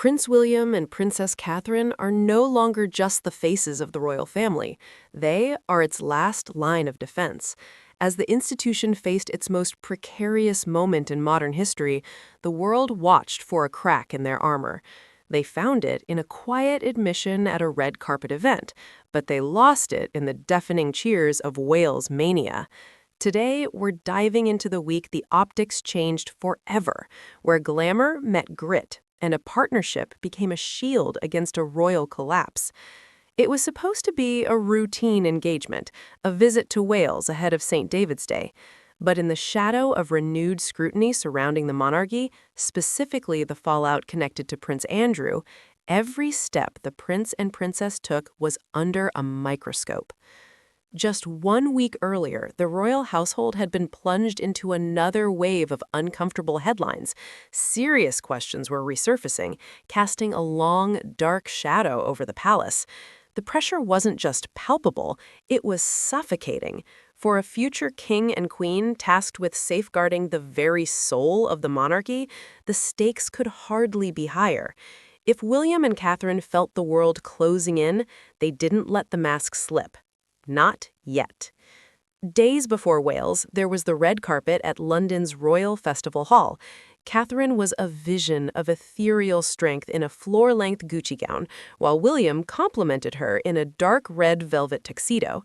Prince William and Princess Catherine are no longer just the faces of the royal family. They are its last line of defense. As the institution faced its most precarious moment in modern history, the world watched for a crack in their armor. They found it in a quiet admission at a red carpet event, but they lost it in the deafening cheers of Wales Mania. Today, we're diving into the week the optics changed forever, where glamour met grit, and a partnership became a shield against a royal collapse. It was supposed to be a routine engagement, a visit to Wales ahead of St. David's Day. But in the shadow of renewed scrutiny surrounding the monarchy, specifically the fallout connected to Prince Andrew, every step the prince and princess took was under a microscope. Just 1 week earlier, the royal household had been plunged into another wave of uncomfortable headlines. Serious questions were resurfacing, casting a long, dark shadow over the palace. The pressure wasn't just palpable, it was suffocating. For a future king and queen tasked with safeguarding the very soul of the monarchy, the stakes could hardly be higher. If William and Catherine felt the world closing in, they didn't let the mask slip. Not yet. Days before Wales, there was the red carpet at London's Royal Festival Hall. Catherine was a vision of ethereal strength in a floor-length Gucci gown, while William complimented her in a dark red velvet tuxedo.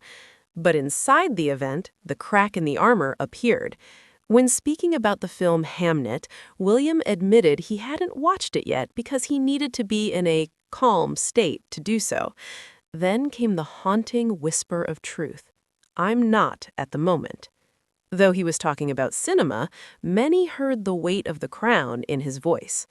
But inside the event, the crack in the armor appeared. When speaking about the film Hamnet, William admitted he hadn't watched it yet because he needed to be in a calm state to do so. Then came the haunting whisper of truth. I'm not at the moment. Though he was talking about cinema, many heard the weight of the crown in his voice.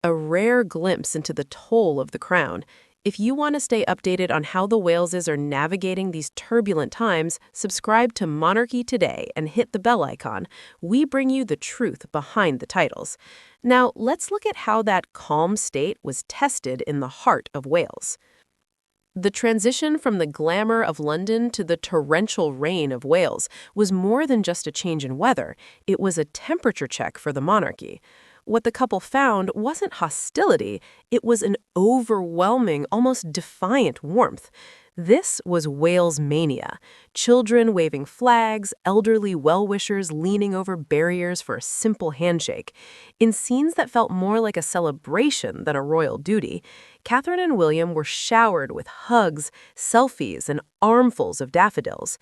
A rare glimpse into the toll of the crown. If you want to stay updated on how the Waleses are navigating these turbulent times, subscribe to Monarchy Today and hit the bell icon. We bring you the truth behind the titles. Now, let's look at how that calm state was tested in the heart of Wales. The transition from the glamour of London to the torrential rain of Wales was more than just a change in weather. It was a temperature check for the monarchy. What the couple found wasn't hostility, it was an overwhelming, almost defiant warmth. This was Wales Mania. Children waving flags, elderly well-wishers leaning over barriers for a simple handshake. In scenes that felt more like a celebration than a royal duty, Catherine and William were showered with hugs, selfies, and armfuls of daffodils.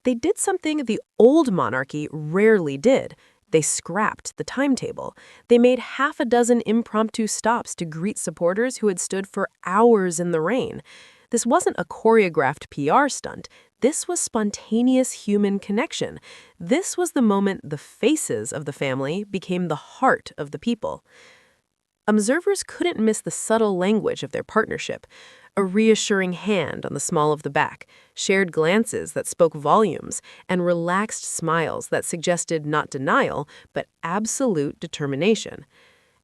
They did something the old monarchy rarely did. They scrapped the timetable. They made half a dozen impromptu stops to greet supporters who had stood for hours in the rain. This wasn't a choreographed PR stunt. This was spontaneous human connection. This was the moment the faces of the family became the heart of the people. Observers couldn't miss the subtle language of their partnership. A reassuring hand on the small of the back, shared glances that spoke volumes, and relaxed smiles that suggested not denial, but absolute determination.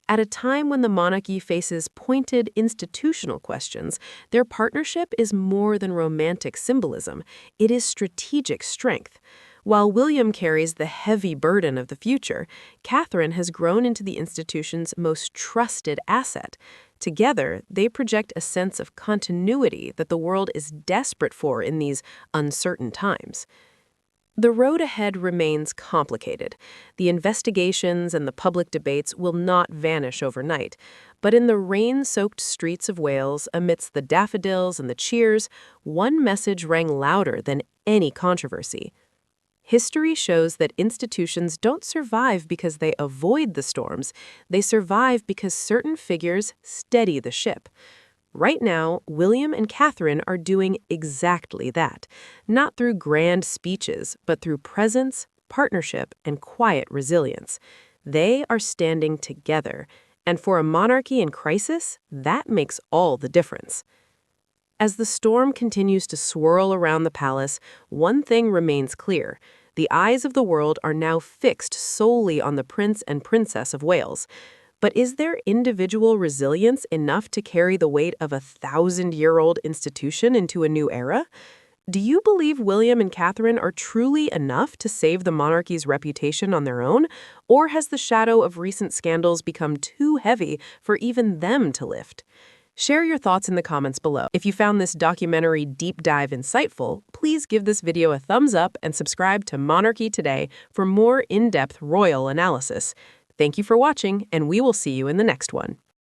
At a time when the monarchy faces pointed institutional questions, their partnership is more than romantic symbolism. It is strategic strength. While William carries the heavy burden of the future, Catherine has grown into the institution's most trusted asset. Together, they project a sense of continuity that the world is desperate for in these uncertain times. The road ahead remains complicated. The investigations and the public debates will not vanish overnight. But in the rain-soaked streets of Wales, amidst the daffodils and the cheers, one message rang louder than any controversy. History shows that institutions don't survive because they avoid the storms. They survive because certain figures steady the ship. Right now, William and Catherine are doing exactly that, not through grand speeches, but through presence, partnership, and quiet resilience. They are standing together, and for a monarchy in crisis, that makes all the difference. As the storm continues to swirl around the palace, one thing remains clear. The eyes of the world are now fixed solely on the Prince and Princess of Wales. But is their individual resilience enough to carry the weight of a 1,000-year-old institution into a new era? Do you believe William and Catherine are truly enough to save the monarchy's reputation on their own, or has the shadow of recent scandals become too heavy for even them to lift? Share your thoughts in the comments below. If you found this documentary deep dive insightful, please give this video a thumbs up and subscribe to Monarchy Today for more in-depth royal analysis. Thank you for watching, and we will see you in the next one.